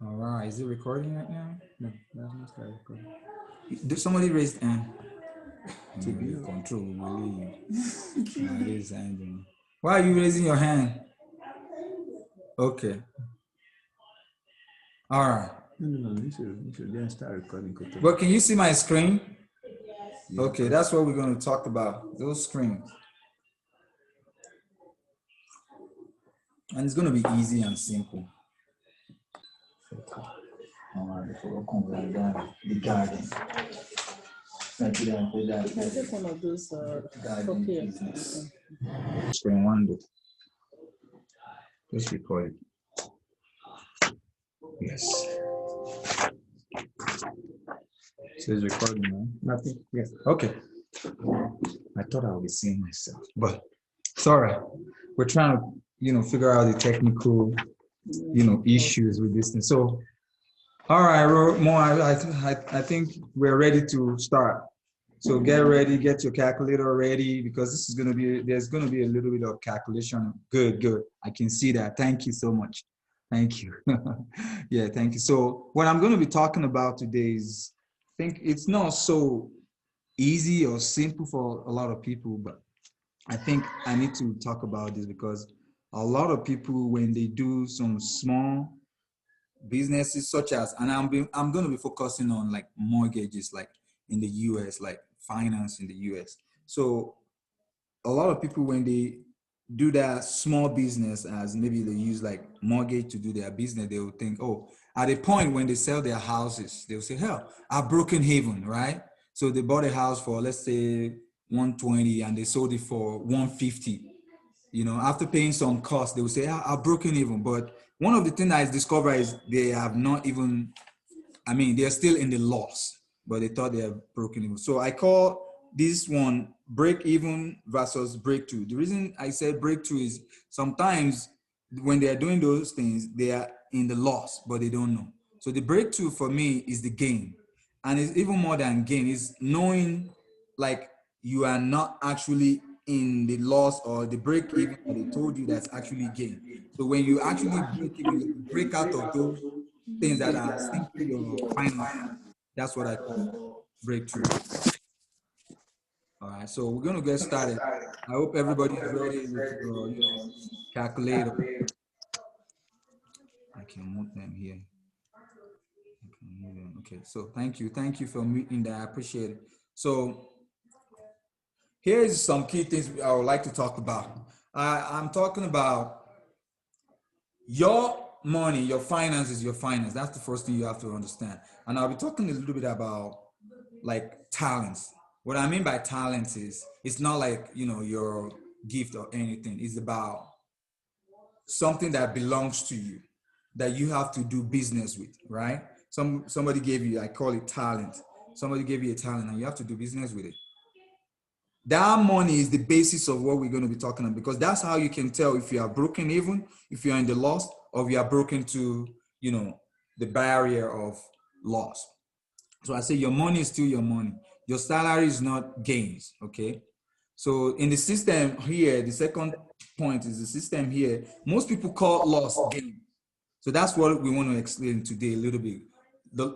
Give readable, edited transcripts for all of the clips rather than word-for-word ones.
All right, is it recording right now? No, that's not start recording. Did somebody raise hand? To be control, believe. Ladies and gentlemen. Why are you raising your hand? Okay. All right. No, you should then start recording. But can you see my screen? Yeah. Okay, that's what we're going to talk about. Those screens. And it's going to be easy and simple. All right, before we come down the garden. Take one of those okay. Screen one, just record it. Yes. So it's recording now. Nothing. Yes. Okay. I thought I would be seeing myself, but it's all right. We're trying to, figure out the technical, issues with this thing. So, all right, Mo, I think we're ready to start. So get ready, get your calculator ready because this is there's gonna be a little bit of calculation. Good. I can see that. Thank you so much. Thank you. Yeah, thank you. So what I'm gonna be talking about today is, I think it's not so easy or simple for a lot of people, but I think I need to talk about this because a lot of people, when they do some small businesses such as, and I'm going to be focusing on like mortgages, like in the US, like finance in the US. So a lot of people, when they do that small business, as maybe they use like mortgage to do their business, they will think, oh, at a point when they sell their houses, they'll say, hell, I've broken haven, right? So they bought a house for, let's say, 120 and they sold it for 150. After paying some cost, they will say, I've broken even. But one of the things I discovered is they have not even, they're still in the loss, but they thought they have broken even. So I call this one break even versus breakthrough. The reason I said breakthrough is sometimes when they are doing those things, they are in the loss, but they don't know. So the breakthrough for me is the gain. And it's even more than gain, it's knowing like you are not actually in the loss or the break even that they told you that's actually gain. So when you actually break even, you break out of those things that are simply your finance. That's what I call breakthrough. All right, so we're gonna get started. I hope everybody's ready with your, calculator. I can mute them here. Okay, so thank you for muting that. I appreciate it. So here's some key things I would like to talk about. I'm talking about your money, your finances, your finance. That's the first thing you have to understand. And I'll be talking a little bit about like talents. What I mean by talents is it's not like, your gift or anything. It's about something that belongs to you that you have to do business with, right? Somebody gave you, I call it talent. Somebody gave you a talent and you have to do business with it. That money is the basis of what we're going to be talking about because that's how you can tell if you are broken even, if you're in the loss, or if you are broken to, the barrier of loss. So I say your money is still your money. Your salary is not gains, okay? So in the system here, the second point is the system here, most people call loss gain. So that's what we want to explain today a little bit.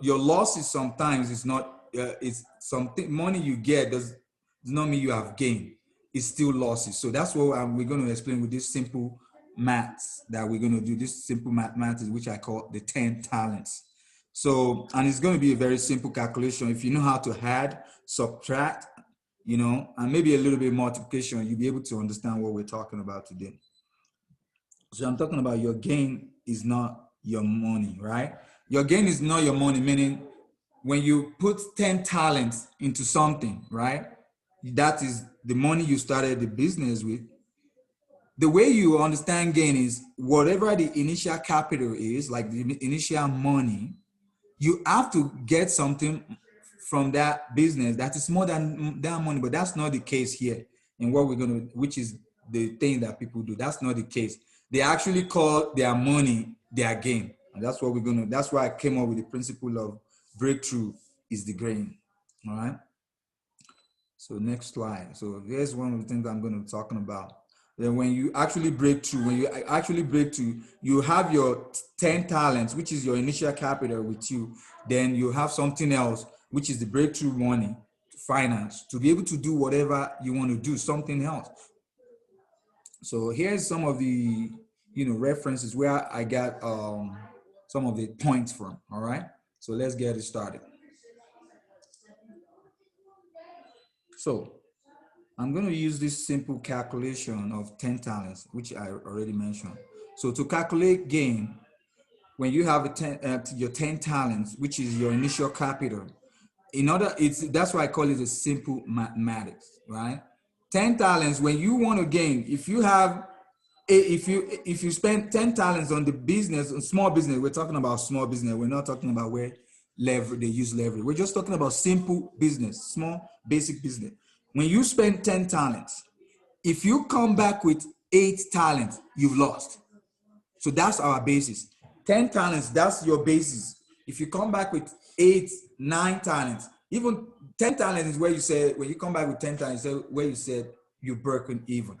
Your losses sometimes is not, it's something, money you get does not mean you have gained. It's still losses. So that's what we're going to explain with this simple maths that we're going to do, this simple mathematics, which I call the 10 talents. So, and it's going to be a very simple calculation. If you know how to add, subtract, and maybe a little bit multiplication, you'll be able to understand what we're talking about today. So I'm talking about your gain is not your money, right? Your gain is not your money, meaning when you put 10 talents into something, right? That is the money you started the business with. The way you understand gain is whatever the initial capital is, like the initial money, you have to get something from that business that is more than that money, but that's not the case here. And what we're going to, which is the thing that people do, that's not the case. They actually call their money their gain. And that's what we're going to, that's why I came up with the principle of breakthrough is the gain. All right. So next slide. So here's one of the things I'm going to be talking about. Then when you actually break through, you have your 10 talents, which is your initial capital with you. Then you have something else, which is the breakthrough money, finance, to be able to do whatever you want to do, something else. So here's some of the, references where I got some of the points from. All right. So let's get it started. So I'm going to use this simple calculation of 10 talents, which I already mentioned. So to calculate gain, when you have your 10 talents, which is your initial capital, that's why I call it a simple mathematics, right? 10 talents, when you want to gain, if you spend 10 talents on the business, on small business, we're talking about small business. We're not talking about where they use leverage. We're just talking about simple business, small, basic business. When you spend 10 talents, if you come back with 8 talents, you've lost. So that's our basis. 10 talents, that's your basis. If you come back with 8, 9 talents, even 10 talents is where you said, when you come back with 10 talents, where you said you're broken even.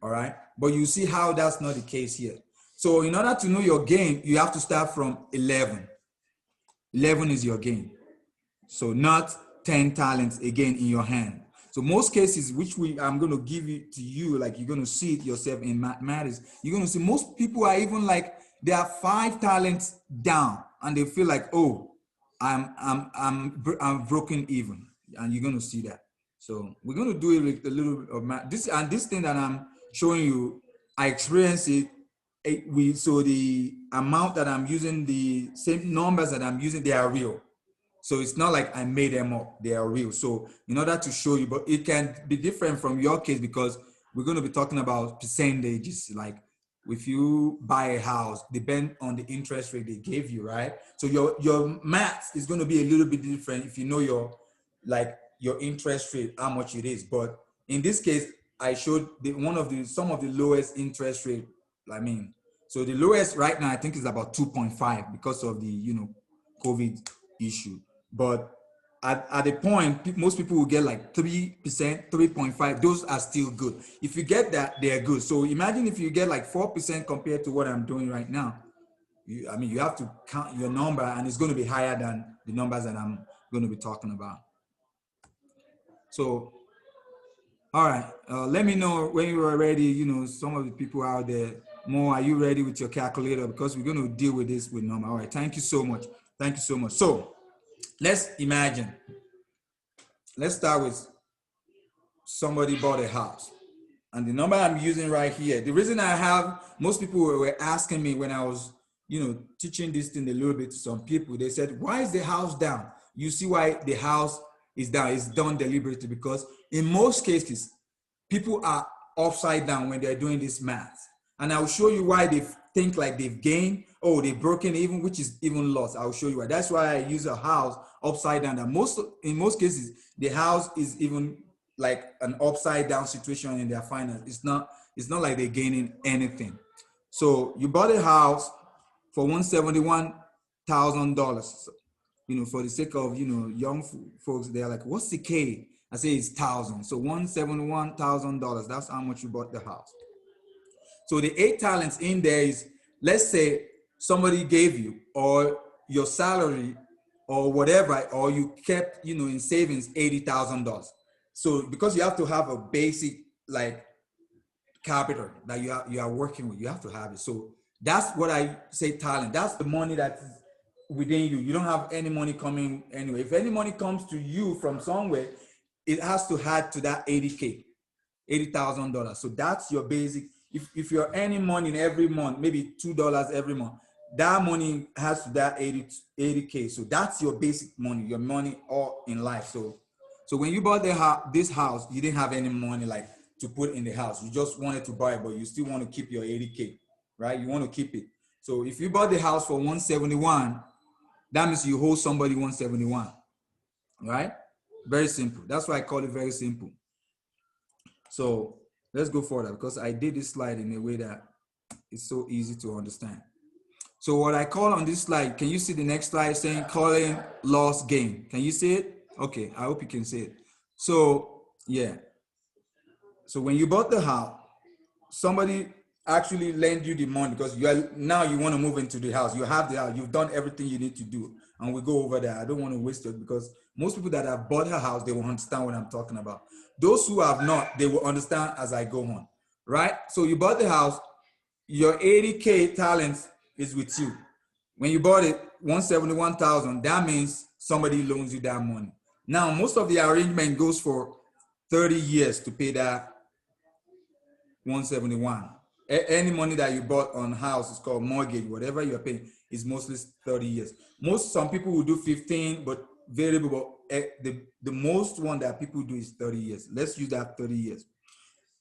All right. But you see how that's not the case here. So in order to know your gain, you have to start from 11. 11 is your gain. So not 10 talents again in your hand. So most cases, which I'm going to give it to you, like you're going to see it yourself in mathematics, you're going to see most people are even like, they are 5 talents down and they feel like, oh, I'm broken even. And you're going to see that. So we're going to do it with a little bit of math. This thing that I'm showing you, I experienced it. So the amount that I'm using, the same numbers that I'm using, they are real. So it's not like I made them up, they are real. So in order to show you, but it can be different from your case because we're going to be talking about percentages. Like if you buy a house, depend on the interest rate they gave you, right? So your math is going to be a little bit different if you know your interest rate, how much it is. But in this case, I showed some of the lowest interest rate. So the lowest right now, I think is about 2.5 because of the, COVID issue. But at the point, most people will get like 3%, 3.5. Those are still good. If you get that, they're good. So imagine if you get like 4% compared to what I'm doing right now. You have to count your number and it's going to be higher than the numbers that I'm going to be talking about. So, all right, let me know when you are ready. Some of the people out there, are you ready with your calculator? Because we're going to deal with this with number. All right, thank you so much. Thank you so much. So let's imagine. Let's start with somebody bought a house. And the number I'm using right here, the reason I have, most people were asking me when I was, teaching this thing a little bit to some people, they said, why is the house down? You see why the house is down. It's done deliberately because in most cases, people are upside down when they're doing this math. And I'll show you why they think like they've gained, they've broken even, which is even lost. I'll show you why. That's why I use a house upside down. And in most cases, the house is even like an upside down situation in their finance. It's not like they're gaining anything. So you bought a house for $171,000. For the sake of, young folks, they're like, what's the K? I say it's 1,000. So $171,000. That's how much you bought the house. So the 8 talents in there is, let's say somebody gave you, or your salary or whatever, or you kept, in savings, $80,000. So because you have to have a basic like capital that you are working with, you have to have it. So that's what I say talent. That's the money that's within you. You don't have any money coming anyway. If any money comes to you from somewhere, it has to add to that $80,000. So that's your basic. If you're earning money every month, maybe $2 every month, that money has to that 80K. So that's your basic money, your money all in life. So when you bought this house, you didn't have any money like to put in the house. You just wanted to buy it, but you still want to keep your 80K, right? You want to keep it. So if you bought the house for 171, that means you owe somebody 171, right? Very simple. That's why I call it very simple. So let's go further because I did this slide in a way that it's so easy to understand. So what I call on this slide, can you see the next slide saying calling loss gain? Can you see it? Okay, I hope you can see it. So yeah. So when you bought the house, somebody actually lend you the money because now you want to move into the house. You have the house. You've done everything you need to do, and we go over there. I don't want to waste it because most people that have bought a house, they will understand what I'm talking about. Those who have not, they will understand as I go on, right? So you bought the house, your 80K talent is with you. When you bought it, 171,000, that means somebody loans you that money. Now, most of the arrangement goes for 30 years to pay that 171. Any money that you bought on house is called mortgage. Whatever you're paying is mostly 30 years. Some people will do 15, but variable. But the most one that people do is 30 years. Let's use that 30 years.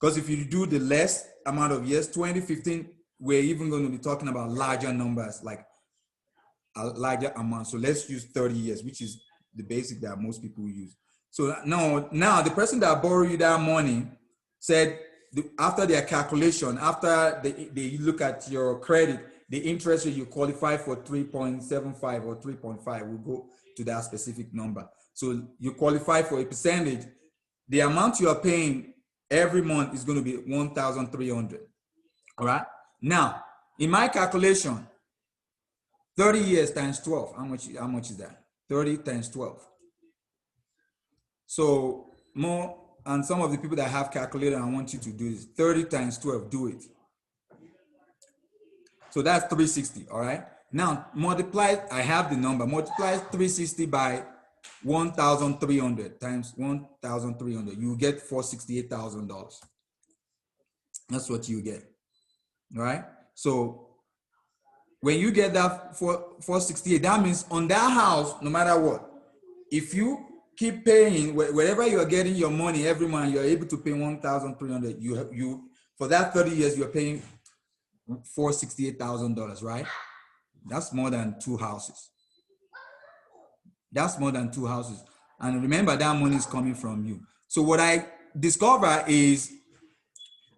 Because if you do the less amount of years, 2015, we're even going to be talking about larger numbers, like a larger amount. So let's use 30 years, which is the basic that most people use. So now the person that borrowed you that money said, after their calculation, after they look at your credit, the interest rate you qualify for 3.75 or 3.5, we'll go to that specific number. So you qualify for a percentage. The amount you are paying every month is going to be 1,300. All right. Now, in my calculation, 30 years times 12, how much is that? 30 times 12. So more, and some of the people that have calculator, I want you to do this. 30 times 12, do it. So that's 360, all right? Now, multiply, I have the number, multiply 360 by 1,300 times 1,300. You get $468,000. That's what you get, all right? So when you get that 468, that means on that house, no matter what, if you keep paying, wherever you are getting your money every month, you're able to pay 1,300. You for that 30 years, you're paying $468,000, right? That's more than 2 houses. That's more than 2 houses. And remember, that money is coming from you. So what I discover is,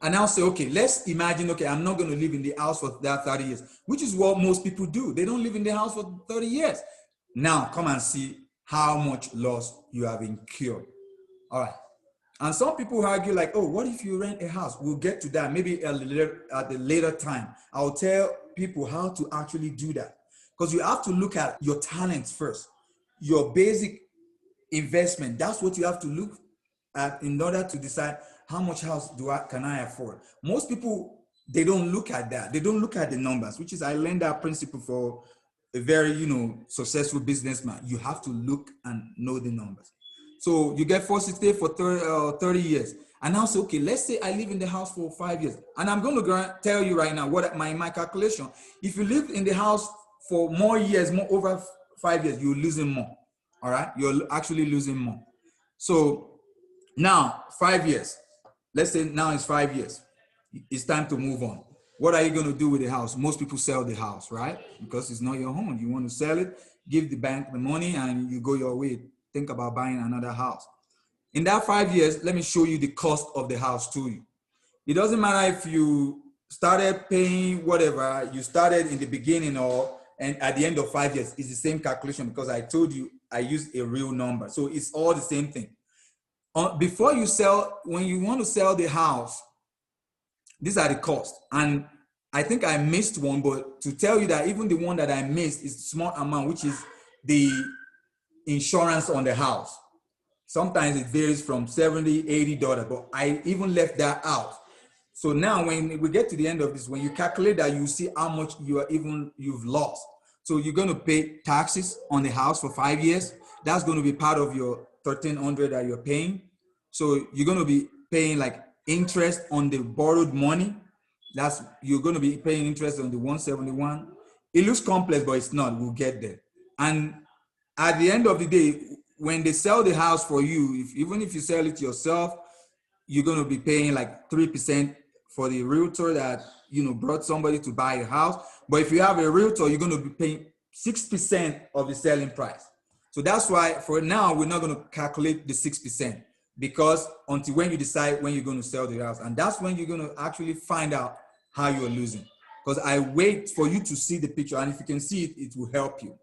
and I'll say, okay, let's imagine, okay, I'm not going to live in the house for that 30 years, which is what most people do. They don't live in the house for 30 years. Now, come and see how much loss you have incurred. All right. And some people argue like, oh, what if you rent a house? We'll get to that maybe at a later time. I'll tell people how to actually do that. Because you have to look at your talents first, your basic investment. That's what you have to look at in order to decide how much house can I afford. Most people, they don't look at that. They don't look at the numbers, which is, I learned that principle for a very, successful businessman. You have to look and know the numbers. So you get 468 for 30 years. And now say, okay, let's say I live in the house for 5 years. And I'm going to tell you right now what my calculation, if you live in the house for more years, over 5 years, you're losing more. All right. You're actually losing more. So now 5 years, let's say now it's 5 years. It's time to move on. What are you going to do with the house? Most people sell the house, right? Because it's not your home. You want to sell it, give the bank the money, and you go your way. Think about buying another house. In that 5 years, let me show you the cost of the house to you. It doesn't matter if you started paying whatever, you started in the beginning and at the end of 5 years, it's the same calculation because I told you I used a real number. So it's all the same thing. Before you sell, when you want to sell the house, these are the costs. And I think I missed one, but to tell you that even the one that I missed is a small amount, which is the insurance on the house. Sometimes it varies from $70, $80, but I even left that out. So now when we get to the end of this, when you calculate that, you see how much you've lost. So you're going to pay taxes on the house for 5 years. That's going to be part of your $1,300 that you're paying. So you're going to be paying like interest on the borrowed money. You're going to be paying interest on the 171. It looks complex, but it's not. We'll get there. And at the end of the day, when they sell the house for you, even if you sell it yourself, you're going to be paying like 3% for the realtor that brought somebody to buy a house. But if you have a realtor, you're going to be paying 6% of the selling price. So that's why for now, we're not going to calculate the 6%, because until when you decide when you're going to sell the house, and that's when you're going to actually find out how you're losing. Because I wait for you to see the picture, and if you can see it, it will help you.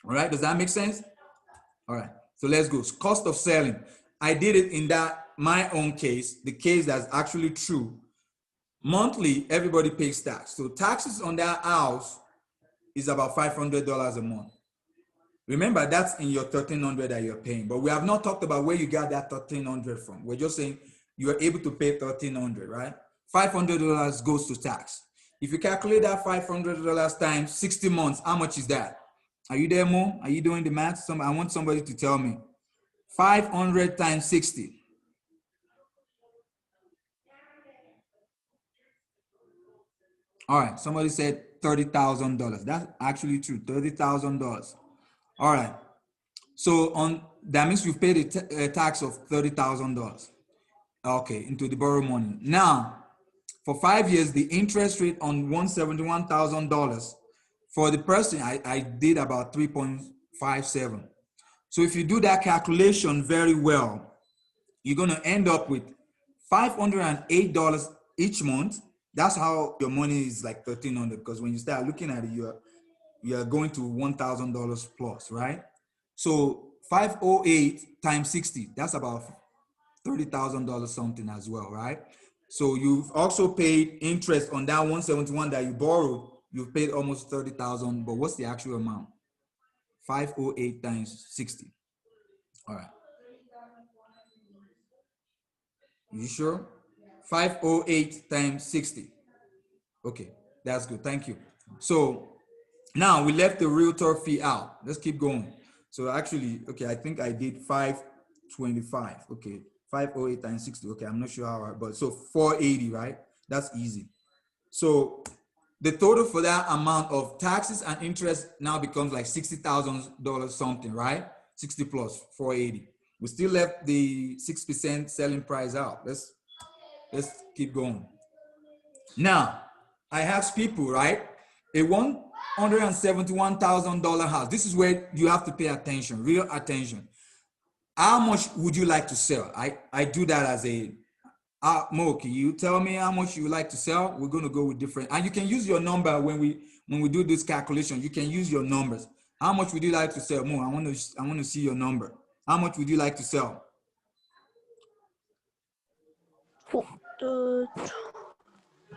All right, does that make sense? All right, so let's go. Cost of selling. I did it in my own case, the case that's actually true. monthly, everybody pays tax. So taxes on that house is about $500 a month. Remember, that's in your $1,300 that you're paying. But we have not talked about where you got that $1,300 from. We're just saying you are able to pay $1,300, right? $500 goes to tax. If you calculate that $500 times 60 months, how much is that? Are you there, Mo? Are you doing the math? I want somebody to tell me. 500 times 60. All right, somebody said $30,000. That's actually true, $30,000. All right, so that means you've paid a tax of $30,000. Okay, into the borrowed money. Now, for 5 years, the interest rate on $171,000 for the person, I did about 3.57. So if you do that calculation very well, you're going to end up with $508 each month. That's how your money is like $1,300, because when you start looking at it, you are going to $1,000 plus, right? So 508 times 60, that's about $30,000 something as well, right? So you've also paid interest on that 171 that you borrowed. You've paid almost 30,000, but what's the actual amount? 508 times 60. All right. You sure? 508 times 60. Okay, that's good. Thank you. So now we left the realtor fee out. Let's keep going. So actually, okay, I think I did 525. Okay, 508 times 60. Okay, I'm not sure how, but so 480, right? That's easy. So the total for that amount of taxes and interest now becomes like $60,000 something, right? 60 plus 480. We still left the 6% selling price out. Let's keep going. Now, I ask people, right? A $171,000 house. This is where you have to pay attention, real attention. How much would you like to sell? I do that as a, Mo, can you tell me how much you would like to sell? We're going to go with different, and you can use your number when we do this calculation. You can use your numbers. How much would you like to sell? Mo, I want to see your number. How much would you like to sell?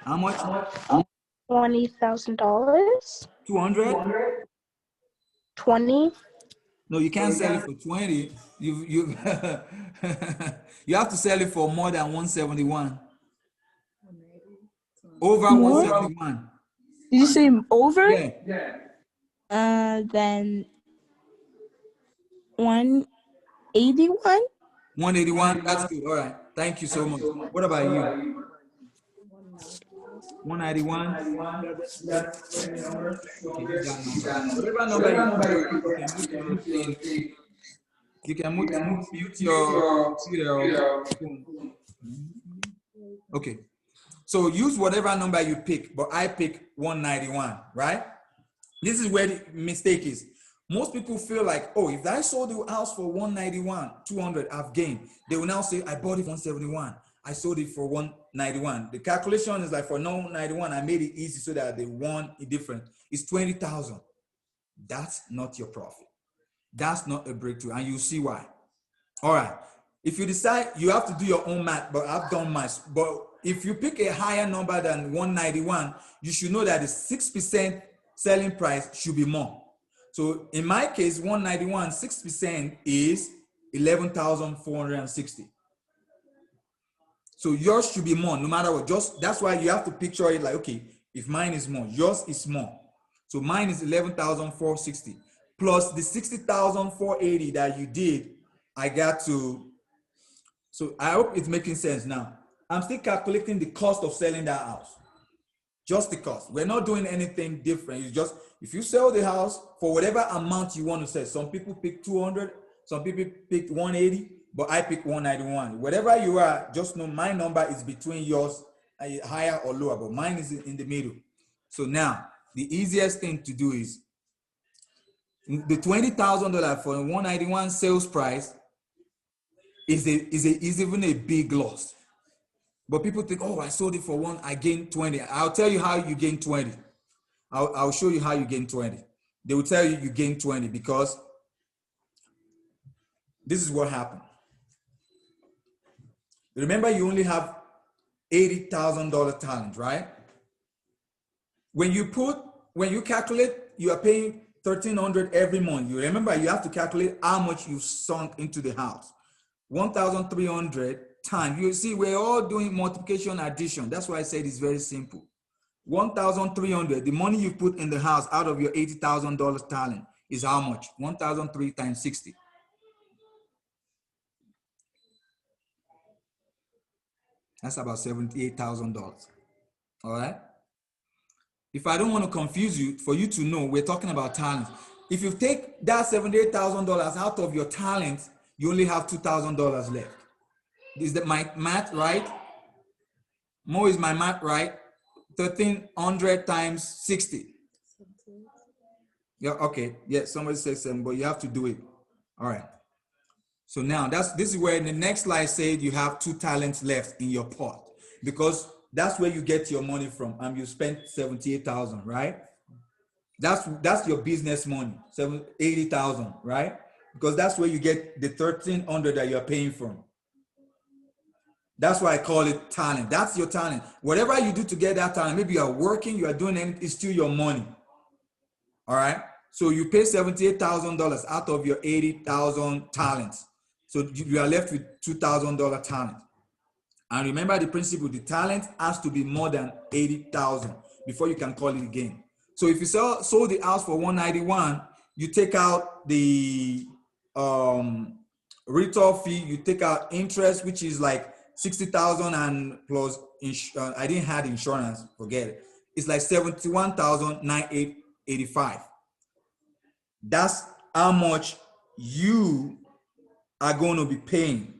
How much? $20,000. 200? 20. No, you can't sell it for 20. You you have to sell it for more than 171. Over More? 171. Did you say over? Yeah. Then 181. 181. That's good. All right. Thank you so much. What about you? 191. Okay, use that number. Whatever number you can mute your phone. Okay. So use whatever number you pick, but I pick 191, right? This is where the mistake is. Most people feel like, oh, if I sold the house for 191, 200, I've gained. They will now say, I bought it for 171. I sold it for 191. The calculation is like for 191, I made it easy so that they want it different. It's 20,000. That's not your profit. That's not a breakthrough, and you'll see why. All right. If you decide, you have to do your own math, but I've done mine. But if you pick a higher number than 191, you should know that the 6% selling price should be more. So in my case, 191, 6% is 11,460. So yours should be more, no matter what. Just that's why you have to picture it like, okay, if mine is more, yours is more. So mine is 11,460 plus the 60,480 that you did. I got to. So I hope it's making sense now. I'm still calculating the cost of selling that house. Just the cost. We're not doing anything different. It's just if you sell the house for whatever amount you want to sell. Some people pick 200, some people pick 180, but I pick 191. Whatever you are, just know my number is between yours, higher or lower, but mine is in the middle. So now the easiest thing to do is the $20,000 for a 191 sales price is even a big loss. But people think, oh, I sold it for one, I gained 20. I'll tell you how you gain 20. I'll show you how you gain 20. They will tell you gain 20 because this is what happened. Remember, you only have $80,000 talent, right? When you calculate, you are paying $1,300 every month. You remember, you have to calculate how much you've sunk into the house. 1,300 times, you see, we're all doing multiplication, addition. That's why I said it's very simple. 1,300, the money you put in the house out of your $80,000 talent is how much? 1,003 times 60. That's about $78,000. All right. If I don't want to confuse you, for you to know, we're talking about talent. If you take that $78,000 out of your talent, you only have $2,000 left. Is that my math right? Mo, is my math right? 1,300 times 60. Yeah, okay. Yeah, somebody says something, but you have to do it. All right. So now this is where in the next slide said you have 2 talents left in your pot, because that's where you get your money from. You spent 78,000, right? That's your business money, 80,000, right? Because that's where you get the 1,300 that you're paying from. That's why I call it talent. That's your talent. Whatever you do to get that talent, maybe you are working, you are doing anything, it's still your money. All right. So you pay $78,000 out of your 80,000 talents. So you are left with $2,000 talent. And remember the principle, the talent has to be more than 80,000 before you can call it a gain. So if you sold the house for 191, you take out the retail fee, you take out interest, which is like 60,000 and plus, I didn't have insurance, forget it. It's like 71,985. That's how much you are going to be paying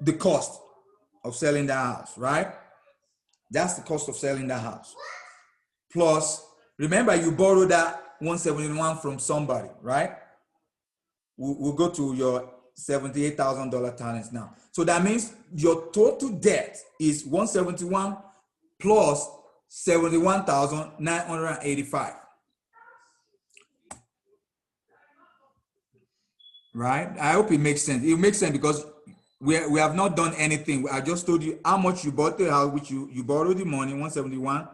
the cost of selling that house, right? That's the cost of selling that house. Plus, remember you borrowed that 171 from somebody, right? We'll go to your $78,000 talents now. So that means your total debt is 171 plus 71,985. Right? I hope it makes sense. It makes sense because we have not done anything. I just told you how much you bought the house, which you borrowed the money, 171,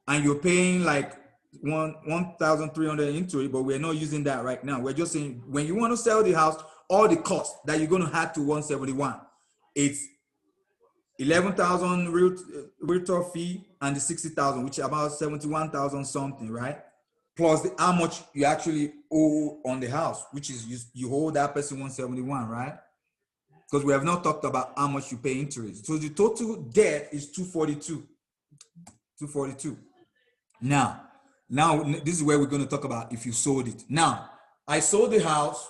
and you're paying like 1,300 into it, but we're not using that right now. We're just saying when you want to sell the house, all the costs that you're going to add to 171, it's 11,000 realtor fee and the 60,000, which is about 71,000 something, right? Plus how much you actually owe on the house, which is you owe that person 171, right? Because we have not talked about how much you pay interest. So the total debt is 242. Now this is where we're going to talk about if you sold it. Now, I sold the house.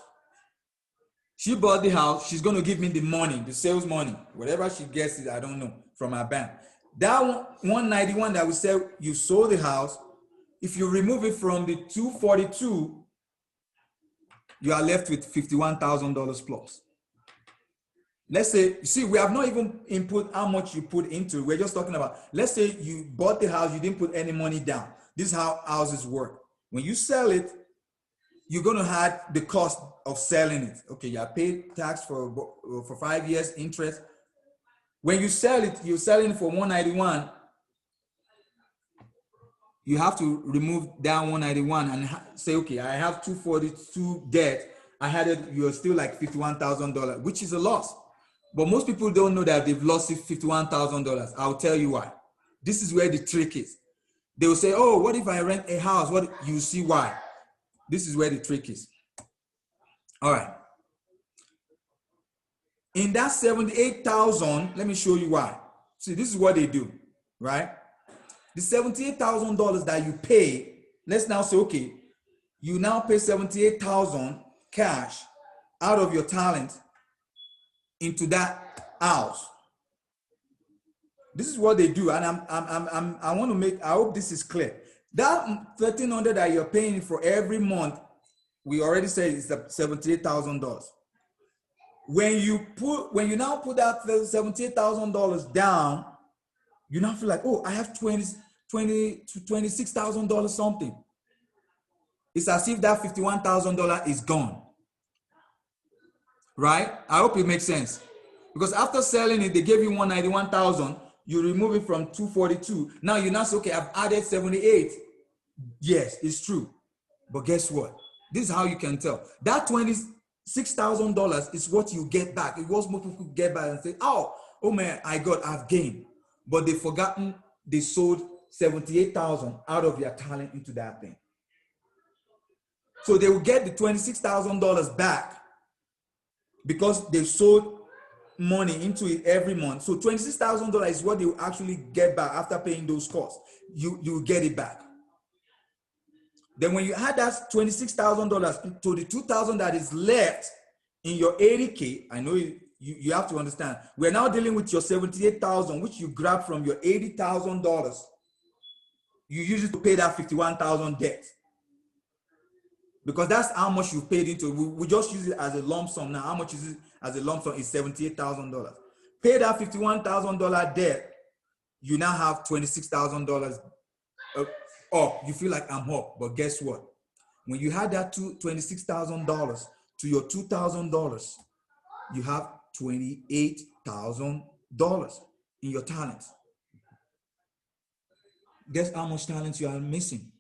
She bought the house. She's going to give me the money, the sales money, whatever she gets it, I don't know, from her bank. That 191 that we said you sold the house, if you remove it from the 242, you are left with $51,000 plus. Let's say, see, we have not even input how much you put into it. We're just talking about, let's say you bought the house, you didn't put any money down. This is how houses work. When you sell it, you're going to have the cost of selling it. Okay, you have paid tax for 5 years, interest. When you sell it, you're selling it for 191. You have to remove down 191 and say, okay, I have 242 debt. I had it, you're still like $51,000, which is a loss. But most people don't know that they've lost $51,000. I'll tell you why. This is where the trick is. They will say, oh, what if I rent a house? What? You see why. This is where the trick is. All right. In that 78,000, let me show you why. See, this is what they do, right? The $78,000 that you pay, let's now say, okay, you now pay $78,000 cash out of your talent into that house. This is what they do, and I want to make. I hope this is clear. That $1,300 that you're paying for every month, we already said it's $78,000. When you now put that $78,000 down, you now feel like, oh, I have $26,000 something. It's as if that $51,000 is gone. Right? I hope it makes sense. Because after selling it, they gave you $191,000. you remove it from 242. Now you now say, okay, I've added 78. Yes, it's true. But guess what? This is how you can tell. That $26,000 is what you get back. It was most people get back and say, oh man, I've gained. But they've forgotten they sold 78,000 out of their talent into that thing. So they will get the $26,000 back because they sold money into it every month. So $26,000 is what they will actually get back after paying those costs. You get it back. Then when you add that $26,000 to the $2,000 that is left in your 80K, I know you have to understand. We're now dealing with your 78,000, which you grab from your $80,000. You use it to pay that 51,000 debt. Because that's how much you paid into it. We just use it as a lump sum. Now, how much is it as a lump sum? Is $78,000. Pay that $51,000 debt, you now have $26,000 up. You feel like I'm up, but guess what? When you had that $26,000 to your $2,000, you have $28,000 in your talents. Guess how much talent you are missing?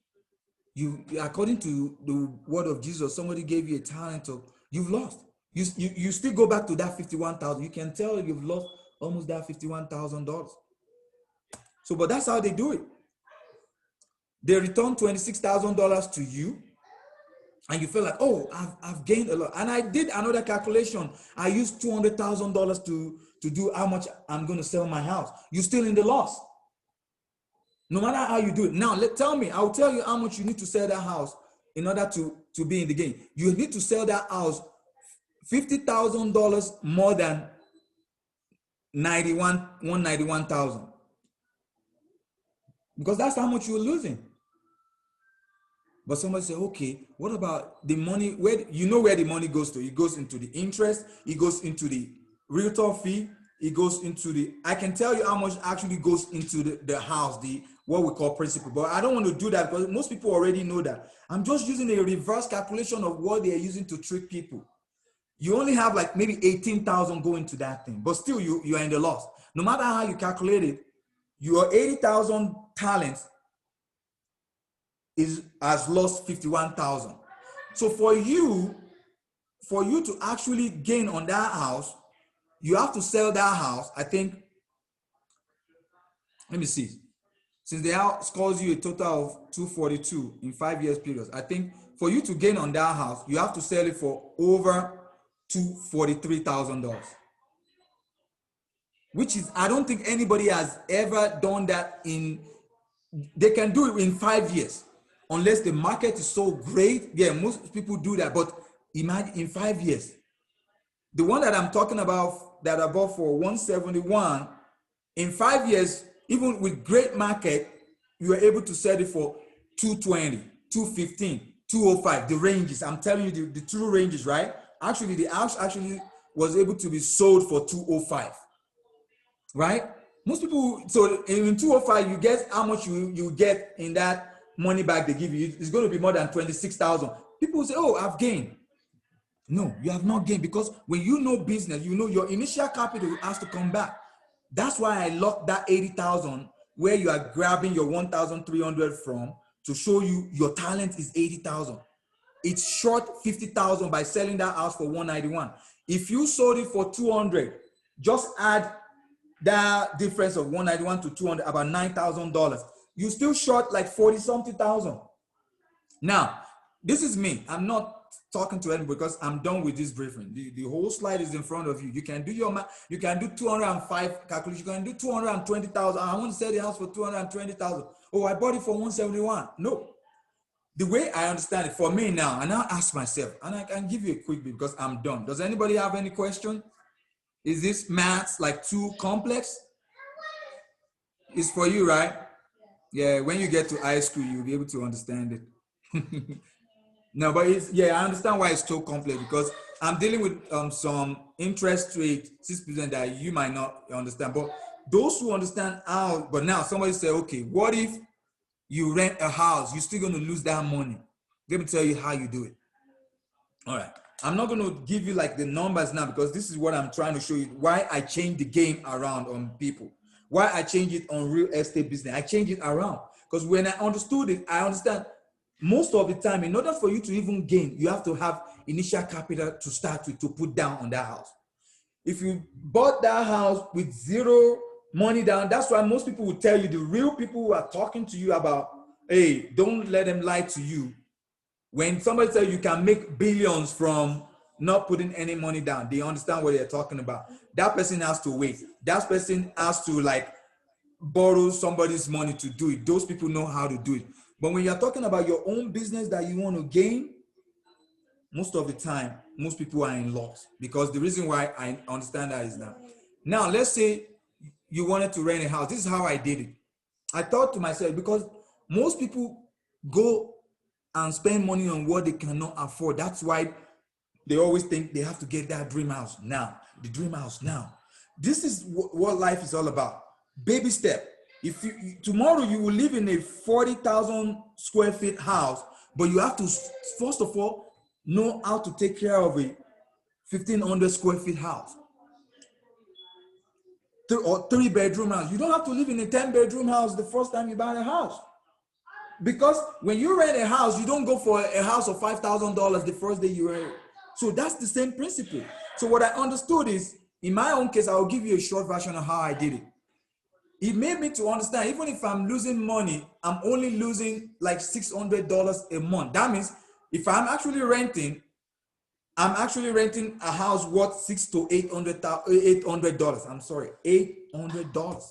You, according to the word of Jesus, somebody gave you a talent of, you've lost. You still go back to that 51,000. You can tell you've lost almost that $51,000. So, but that's how they do it. They return $26,000 to you, and you feel like, oh, I've gained a lot. And I did another calculation. I used $200,000 to do how much I'm going to sell my house. You're still in the loss. No matter how you do it. Now, tell me, I'll tell you how much you need to sell that house in order to be in the game. You need to sell that house $50,000 more than $191,000. Because that's how much you're losing. But somebody say, okay, what about the money? Where the money goes to? It goes into the interest. It goes into the realtor fee. It goes into I can tell you how much actually goes into the house, what we call principal. But I don't want to do that because most people already know that. I'm just using a reverse calculation of what they are using to trick people. You only have like maybe 18,000 going to that thing, but still you are in the loss. No matter how you calculate it, your 80,000 talents has lost 51,000. So for you to actually gain on that house, you have to sell that house. I think, let me see. Since the house scores you a total of 242 in 5 years period, I think for you to gain on that house, you have to sell it for over $243,000. Which is, I don't think anybody has ever done that they can do it in 5 years. Unless the market is so great. Yeah, most people do that, but imagine in 5 years. The one that I'm talking about that I bought for 171, in 5 years, even with great market, you are able to sell it for 220, 215, 205, the ranges. I'm telling you the true ranges, right? Actually, the house actually was able to be sold for 205, right? Most people, so in 205, you get how much you get in that money back they give you. It's going to be more than 26,000. People say, oh, I've gained. No, you have not gained, because when you know business, you know your initial capital has to come back. That's why I locked that 80,000 where you are grabbing your 1,300 from to show you your talent is 80,000. It's short 50,000 by selling that house for 191. If you sold it for 200, just add that difference of 191 to 200, about $9,000. You still short like 40-something thousand. Now, this is me. I'm not talking to anybody because I'm done with this briefing. The whole slide is in front of you. You can do your math. You can do 205 calculation. You can do 220,000. I want to sell the house for 220,000. Oh, I bought it for 171. No. The way I understand it for me now, and I'll ask myself, and I can give you a quick bit because I'm done. Does anybody have any question? Is this math like too complex? It's for you, right? Yeah, when you get to high school, you'll be able to understand it. No, but I understand why it's so complex, because I'm dealing with some interest rate 6% that you might not understand. But those who understand how, but now somebody say, okay, what if you rent a house? You're still going to lose that money. Let me tell you how you do it. All right. I'm not going to give you like the numbers now, because this is what I'm trying to show you, why I changed the game around on people. Why I changed it on real estate business? I changed it around because when I understood it, I understand most of the time, in order for you to even gain, you have to have initial capital to start with, to put down on that house. If you bought that house with zero money down, that's why most people will tell you, the real people who are talking to you about, hey, don't let them lie to you. When somebody says you can make billions from not putting any money down, they understand what they're talking about. That person has to wait. That person has to like borrow somebody's money to do it. Those people know how to do it. But when you're talking about your own business that you want to gain, most of the time, most people are in loss, because the reason why I understand that is that now let's say you wanted to rent a house. This is how I did it. I thought to myself, because most people go and spend money on what they cannot afford. That's why they always think they have to get that dream house now, the dream house now. This is what life is all about. Baby step. If you tomorrow you will live in a 40,000 square feet house, but you have to first of all know how to take care of a 1,500 square feet house or 3-bedroom house. You don't have to live in a 10-bedroom house the first time you buy a house, because when you rent a house, you don't go for a house of $5,000 the first day you rent it. So that's the same principle. So what I understood is, in my own case, I will give you a short version of how I did it. It made me to understand, even if I'm losing money, I'm only losing like $600 a month. That means if I'm actually renting, I'm actually renting a house worth $600 to $800. I'm sorry, $800.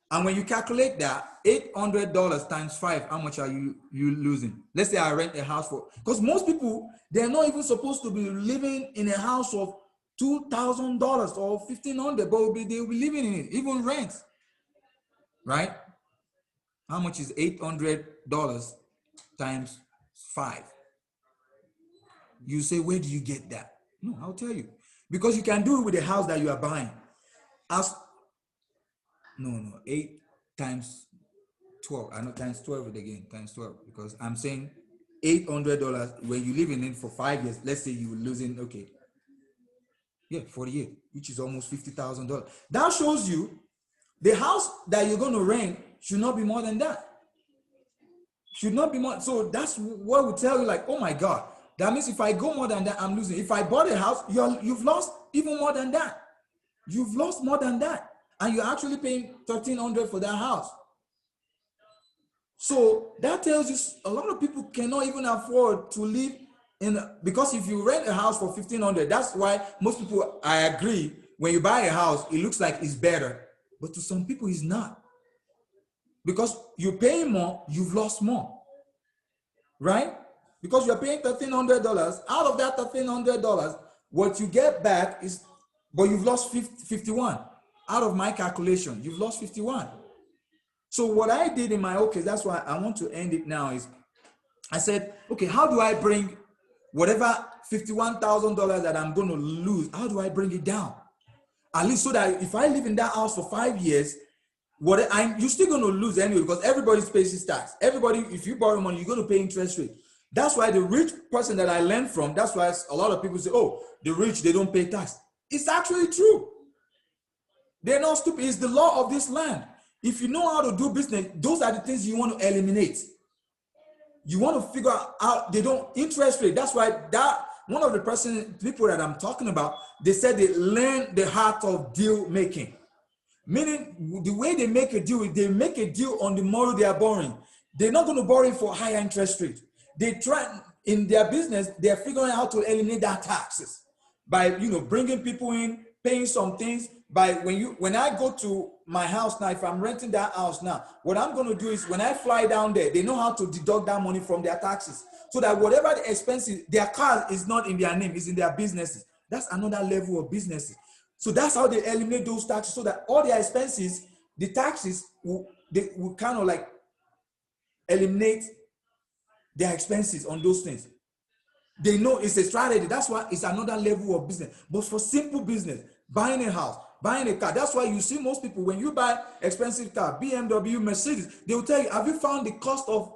And when you calculate that, $800 times 5, how much are you losing? Let's say I rent a house for, because most people, they're not even supposed to be living in a house of $2,000 or $1,500, but they'll be living in it, even rent, right? How much is $800 times 5? You say, where do you get that? No, I'll tell you. Because you can do it with the house that you are buying. No, 8 times 12. I know times 12 it again, times 12. Because I'm saying $800 when you live in it for 5 years. Let's say you're losing, okay. Yeah, 48, which is almost $50,000. That shows you the house that you're going to rent should not be more than that. Should not be more. So that's what we tell you, like, oh my God. That means if I go more than that, I'm losing. If I bought a house, you've lost even more than that. You've lost more than that. And you're actually paying $1,300 for that house. So that tells you a lot of people cannot even afford to live in, because if you rent a house for $1,500, that's why most people, I agree, when you buy a house, it looks like it's better. But to some people, it's not. Because you're paying more, you've lost more. Right? Because you're paying $1,300. Out of that $1,300, what you get back is, but you've lost 51. Out of my calculation, you've lost 51. So what I did in my own case, that's why I want to end it now, is I said, okay, how do I bring whatever $51,000 that I'm going to lose, how do I bring it down? At least so that if I live in that house for 5 years, you're still going to lose anyway, because everybody pays tax. Everybody, if you borrow money, you're going to pay interest rate. That's why the rich person that I learned from, that's why a lot of people say, oh, the rich, they don't pay tax. It's actually true. They're not stupid. It's the law of this land. If you know how to do business, those are the things you want to eliminate. You want to figure out, they don't, interest rate. That's why that one of the people that I'm talking about, they said they learn the art of deal making. Meaning the way they make a deal, they make a deal on the model they are borrowing. They're not going to borrow for higher interest rate. They try in their business, they're figuring out how to eliminate that taxes by, bringing people in, paying some things. When I go to my house now, if I'm renting that house now, what I'm going to do is when I fly down there, they know how to deduct that money from their taxes, so that whatever the expenses, their car is not in their name, it's in their businesses. That's another level of businesses. So that's how they eliminate those taxes, so that all their expenses, the taxes they will kind of like eliminate their expenses on those things. They know it's a strategy. That's why it's another level of business. But for simple business, buying a house, buying a car, that's why you see most people, when you buy expensive car, BMW, Mercedes, they will tell you, have you found the cost of,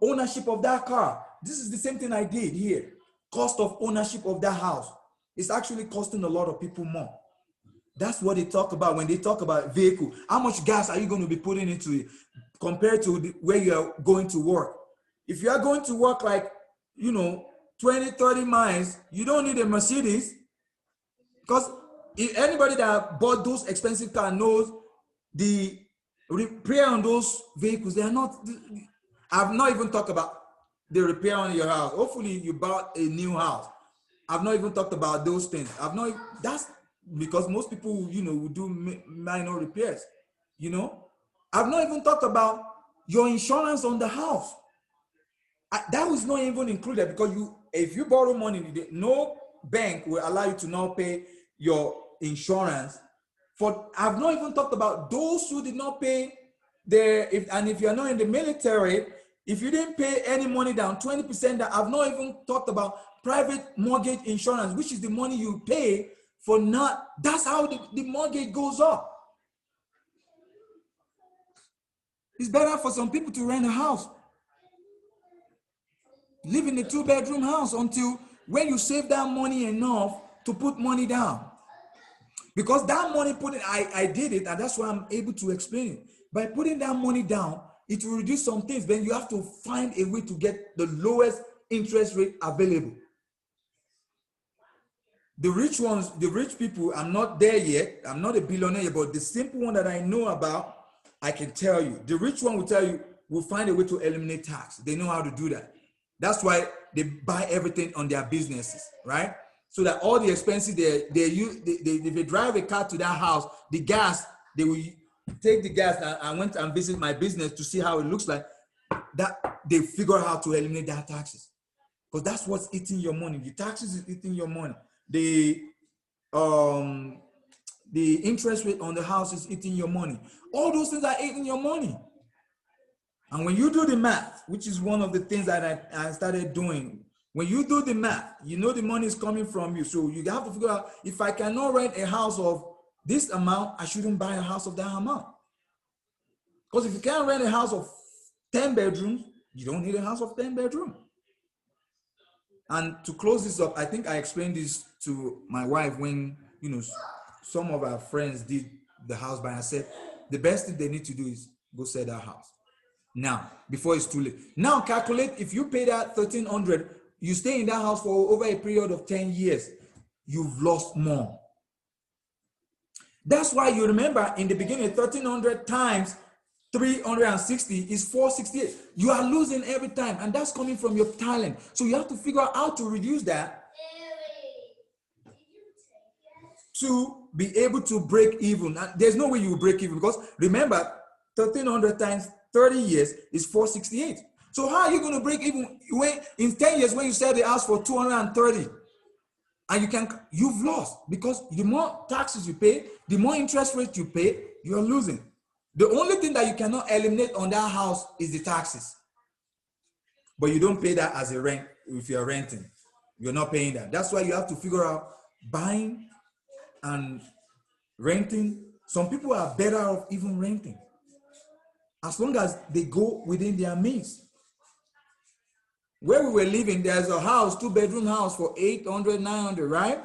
ownership of that car? This is the same thing I did here. Cost of ownership of that house. It's actually costing a lot of people more. That's what they talk about when they talk about vehicle. How much gas are you going to be putting into it compared to where you are going to work? If you are going to work like, 20, 30 miles, you don't need a Mercedes, because if anybody that bought those expensive cars knows the repair on those vehicles, they are not, I've not even talked about the repair on your house. Hopefully you bought a new house. I've not even talked about those things. That's because most people, will do minor repairs, I've not even talked about your insurance on the house. That was not even included, because if you borrow money, no bank will allow you to not pay your insurance. I've not even talked about those who did not pay if you're not in the military, if you didn't pay any money down, 20%. That I've not even talked about private mortgage insurance, which is the money you pay for not. That's how the mortgage goes up. It's better for some people to rent a house, live in a 2-bedroom house until when you save that money enough to put money down. Because that money I did it, and that's why I'm able to explain it. By putting that money down, it will reduce some things. Then you have to find a way to get the lowest interest rate available. The rich ones, the rich people, I'm not there yet. I'm not a billionaire yet, but the simple one that I know about, I can tell you. The rich one will tell you, will find a way to eliminate tax. They know how to do that. That's why they buy everything on their businesses, right? So that all the expenses they drive a car to that house, the gas, they will take the gas. I went and visit my business to see how it looks like. That they figure out how to eliminate that taxes, because that's what's eating your money. The taxes is eating your money. The interest rate on the house is eating your money. All those things are eating your money. And when you do the math, which is one of the things that I started doing, when you do the math, you know the money is coming from you. So you have to figure out, if I cannot rent a house of this amount, I shouldn't buy a house of that amount. Because if you can't rent a house of 10 bedrooms, you don't need a house of 10 bedrooms. And to close this up, I think I explained this to my wife when, some of our friends did the house buy. I said, the best thing they need to do is go sell that house now, before it's too late. Now calculate, if you pay that $1,300, you stay in that house for over a period of 10 years, you've lost more. That's why you remember in the beginning, 1,300 times 360 is 468. You are losing every time, and that's coming from your talent. So you have to figure out how to reduce that to be able to break even. And there's no way you will break even, because remember, 1,300 times 30 years is 468. So how are you going to break even when in 10 years when you sell the house for 230? And you've lost, because the more taxes you pay, the more interest rate you pay, you're losing. The only thing that you cannot eliminate on that house is the taxes. But you don't pay that as a rent. If you're renting, you're not paying that. That's why you have to figure out buying and renting. Some people are better off even renting, as long as they go within their means. Where we were living, there's a house, 2-bedroom house for 800, 900, right?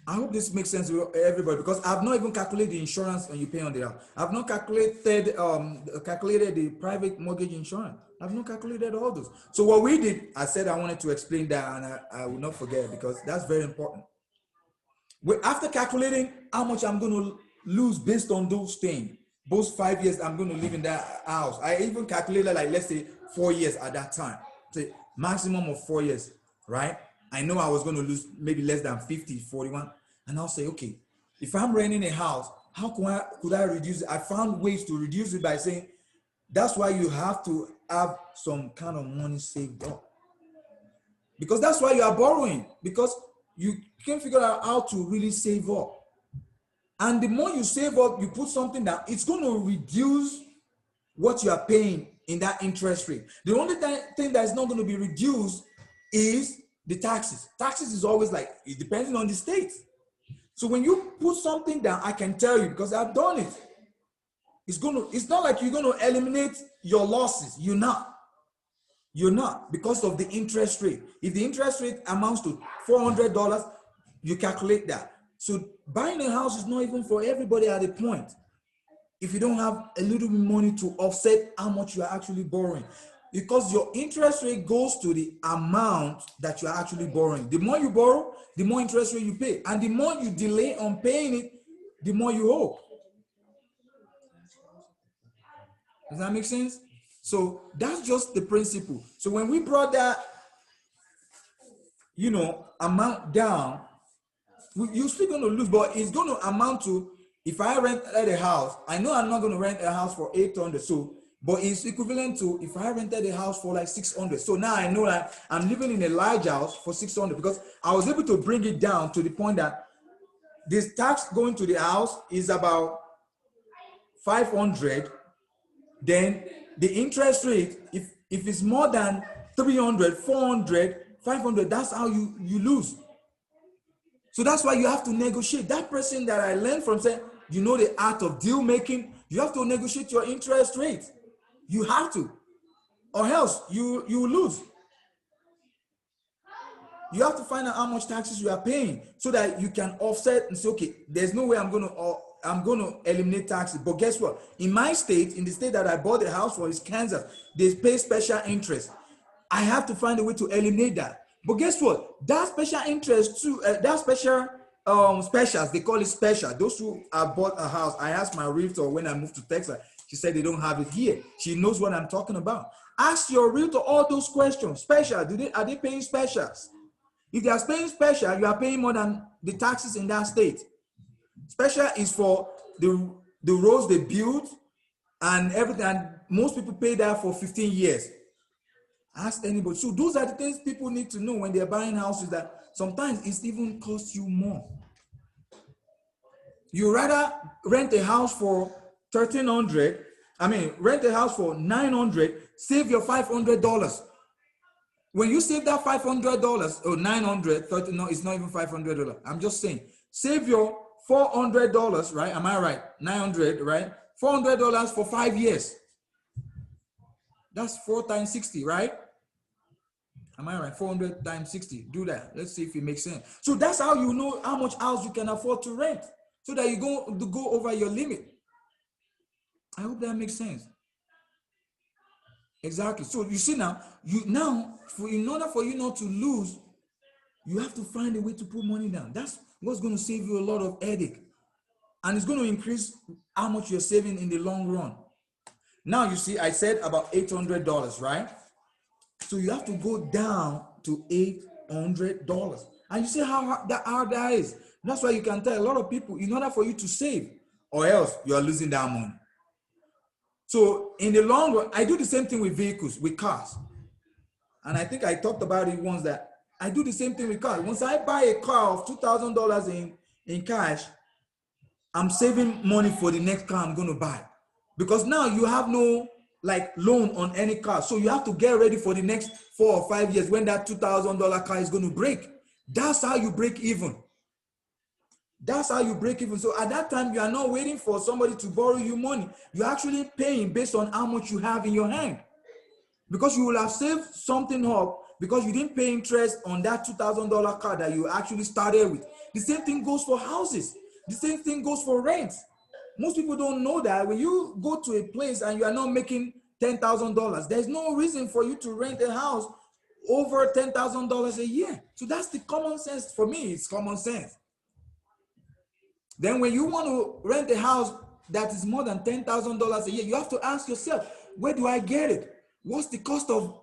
I hope this makes sense to everybody, because I've not even calculated the insurance when you pay on the house. I've not calculated the private mortgage insurance. I've not calculated all those. So what we did, I said I wanted to explain that, and I will not forget, because that's very important. After calculating how much I'm going to lose based on those things, those 5 years I'm going to live in that house, I even calculated, like, let's say 4 years at that time, say maximum of 4 years, right? I know I was going to lose maybe less than 50, 41. And I'll say, okay, if I'm renting a house, how could I reduce it? I found ways to reduce it by saying, that's why you have to have some kind of money saved up. Because that's why you are borrowing, because you can't figure out how to really save up. And the more you save up, you put something down, it's going to reduce what you are paying in that interest rate. The only thing that is not going to be reduced is the taxes. Taxes is always like, it depends on the state. So when you put something down, I can tell you, because I've done it, it's not like you're going to eliminate your losses. You're not. You're not, because of the interest rate. If the interest rate amounts to $400, you calculate that. So buying a house is not even for everybody at a point. If you don't have a little bit money to offset how much you are actually borrowing, because your interest rate goes to the amount that you are actually borrowing. The more you borrow, the more interest rate you pay. And the more you delay on paying it, the more you owe. Does that make sense? So that's just the principle. So when we brought that, amount down, you're still going to lose, but it's going to amount to, if I rent a house, I know I'm not going to rent a house for 800. So, but it's equivalent to if I rented a house for like 600. So now I know that I'm living in a large house for 600 because I was able to bring it down to the point that this tax going to the house is about 500. Then the interest rate, if it's more than 300, 400, 500, that's how you lose. So that's why you have to negotiate. That person that I learned from said, the art of deal making, you have to negotiate your interest rate. You have to, or else you lose. You have to find out how much taxes you are paying so that you can offset and say, okay, there's no way I'm going to eliminate taxes. But guess what? In my state, in the state that I bought the house for, is Kansas, they pay special interest. I have to find a way to eliminate that. But guess what? That special interest too, that special specials, they call it special. Those who have bought a house, I asked my realtor when I moved to Texas, she said they don't have it here. She knows what I'm talking about. Ask your realtor all those questions. Special, are they paying specials? If they are paying special, you are paying more than the taxes in that state. Special is for the roads they build and everything. And most people pay that for 15 years. Ask anybody. So those are the things people need to know when they're buying houses, that sometimes it even costs you more. You rather rent a house for rent a house for $900, save your $500. When you save that $500 or $900, no, it's not even $500. I'm just saying, save your $400, right? Am I right? 900, right? $400 for 5 years. That's 4 times 60, right? Am I right? 400 times 60. Do that. Let's see if it makes sense. So that's how you know how much house you can afford to rent, so that you go over your limit. I hope that makes sense. Exactly. So you see now, in order for you not to lose, you have to find a way to put money down. That's what's going to save you a lot of headache. And it's going to increase how much you're saving in the long run. Now, you see, I said about $800, right? So you have to go down to $800. And you see how hard that is. That's why you can tell a lot of people, in order for you to save, or else you are losing that money. So in the long run, I do the same thing with vehicles, with cars. And I think I talked about it once, that I do the same thing with cars. Once I buy a car of $2,000 in cash, I'm saving money for the next car I'm going to buy. Because now you have no loan on any car. So you have to get ready for the next 4 or 5 years when that $2,000 car is going to break. That's how you break even. That's how you break even. So at that time, you are not waiting for somebody to borrow you money. You're actually paying based on how much you have in your hand. Because you will have saved something up because you didn't pay interest on that $2,000 car that you actually started with. The same thing goes for houses. The same thing goes for rent. Most people don't know that when you go to a place and you are not making $10,000, there's no reason for you to rent a house over $10,000 a year. So that's the common sense. For me, it's common sense. Then when you want to rent a house that is more than $10,000 a year, you have to ask yourself, where do I get it? What's the cost of?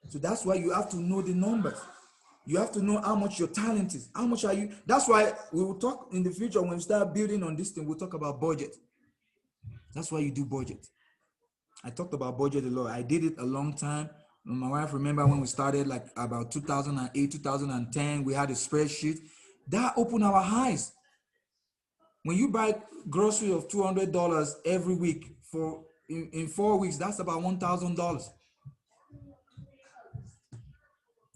So that's why you have to know the numbers. You have to know how much your talent is. How much are you? That's why we will talk in the future when we start building on this thing, we'll talk about budget. That's why you do budget. I talked about budget a lot. I did it a long time. My wife, remember when we started about 2008, 2010, we had a spreadsheet. That opened our eyes. When you buy grocery of $200 every week in 4 weeks, that's about $1,000.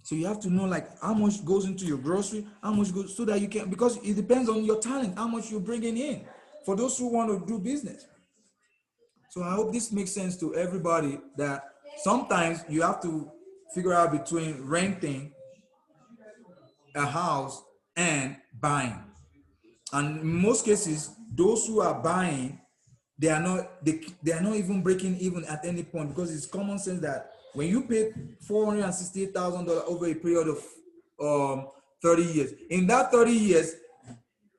So you have to know how much goes into your grocery, how much goes, so that you can, because it depends on your talent, how much you're bringing in for those who want to do business. So I hope this makes sense to everybody, that sometimes you have to figure out between renting a house and buying. And in most cases, those who are buying, they are not even breaking even at any point, because it's common sense that when you pay $468,000 over a period of 30 years, in that 30 years,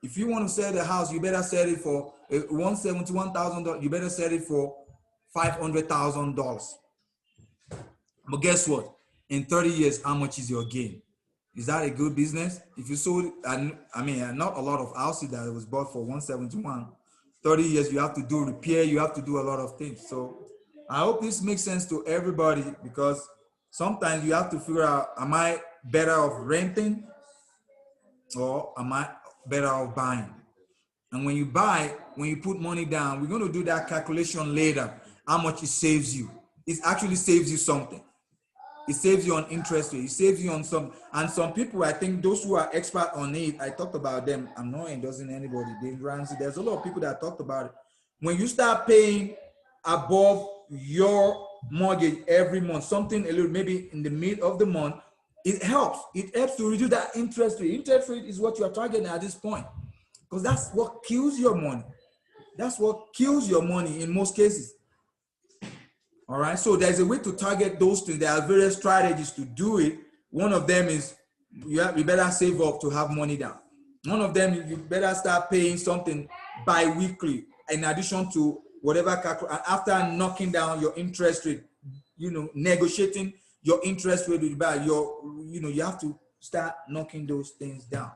if you want to sell the house, you better sell it for $171,000. You better sell it for $500,000. But guess what? In 30 years, how much is your gain? Is that a good business? If you sold, not a lot of houses that it was bought for 171. 30 years, you have to do repair, you have to do a lot of things. So I hope this makes sense to everybody, because sometimes you have to figure out, am I better off renting or am I better off buying? And when you buy, when you put money down, we're going to do that calculation later, how much it saves you. It actually saves you something. It saves you on interest rate. It saves you on some, and some people, I think those who are expert on it, I talked about them. I'm not endorsing anybody. Dave Ramsey, there's a lot of people that talked about it. When you start paying above your mortgage every month, something a little, maybe in the middle of the month, it helps. It helps to reduce that interest rate. Interest rate is what you are targeting at this point, because that's what kills your money. That's what kills your money in most cases. All right, so there's a way to target those things. There are various strategies to do it. One of them is you better save up to have money down. One of them, you better start paying something bi-weekly in addition to whatever, after knocking down your interest rate, negotiating your interest rate with buy, you have to start knocking those things down.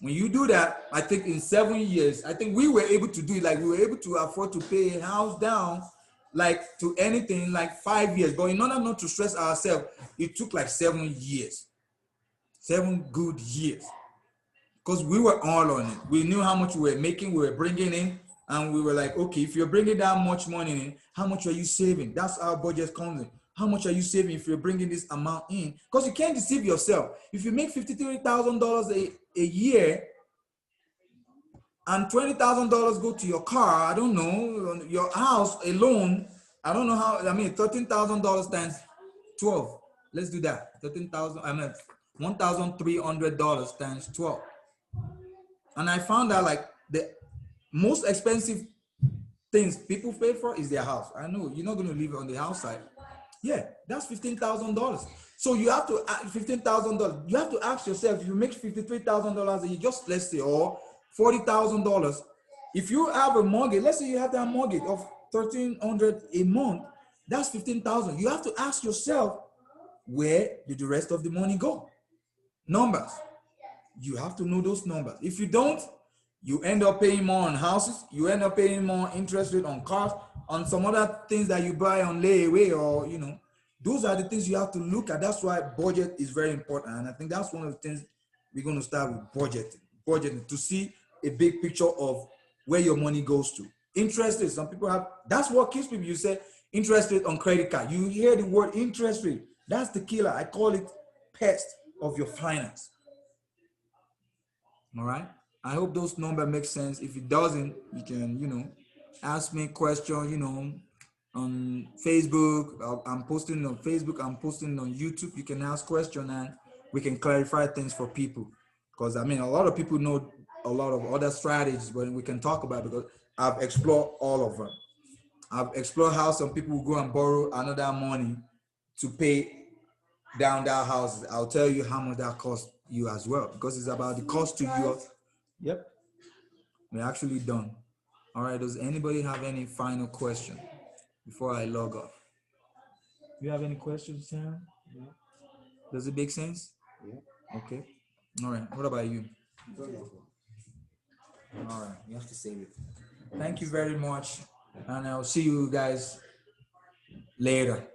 When you do that, I think in 7 years, I think we were able to do it. Like, we were able to afford to pay a house down, like, to anything like 5 years. But in order not to stress ourselves, it took like 7 years, 7 good years, because we were all on it. We knew how much we were making, we were bringing in, and we were like, okay, if you're bringing that much money in, how much are you saving? That's how budget comes in. How much are you saving if you're bringing this amount in? Because you can't deceive yourself. If you make $53,000 a year, and $20,000 go to your car, I don't know, your house alone, I don't know how, $13,000 times 12. Let's do that. $1,300 times 12. And I found out, like, the most expensive things people pay for is their house. I know you're not going to live on the house side. Yeah, that's $15,000. So you have to add $15,000. You have to ask yourself, if you make $53,000 a year, just let's say, or $40,000. If you have a mortgage, let's say you have that mortgage of $1,300 a month, that's $15,000. You have to ask yourself, where did the rest of the money go? Numbers. You have to know those numbers. If you don't, you end up paying more on houses. You end up paying more interest rate on cars, on some other things that you buy on layaway, or, those are the things you have to look at. That's why budget is very important. And I think that's one of the things we're going to start with, budgeting to see a big picture of where your money goes to. Interest rate, some people have, that's what kills people. You say interest rate on credit card. You hear the word interest rate. That's the killer. I call it pest of your finance. All right. I hope those numbers make sense. If it doesn't, you can, ask me questions, on Facebook. I'm posting on Facebook. I'm posting on YouTube. You can ask questions and we can clarify things for people. Because, a lot of people know a lot of other strategies, but we can talk about it, because I've explored all of them. I've explored how some people will go and borrow another money to pay down their houses. I'll tell you how much that costs you as well, because it's about the cost to you. Yep, we're actually done. All right, does anybody have any final question before I log off? Do you have any questions, Sam? Yeah. Does it make sense? Yeah. Okay. All right, what about you? All right, you have to save it. Thank you very much, and I'll see you guys later.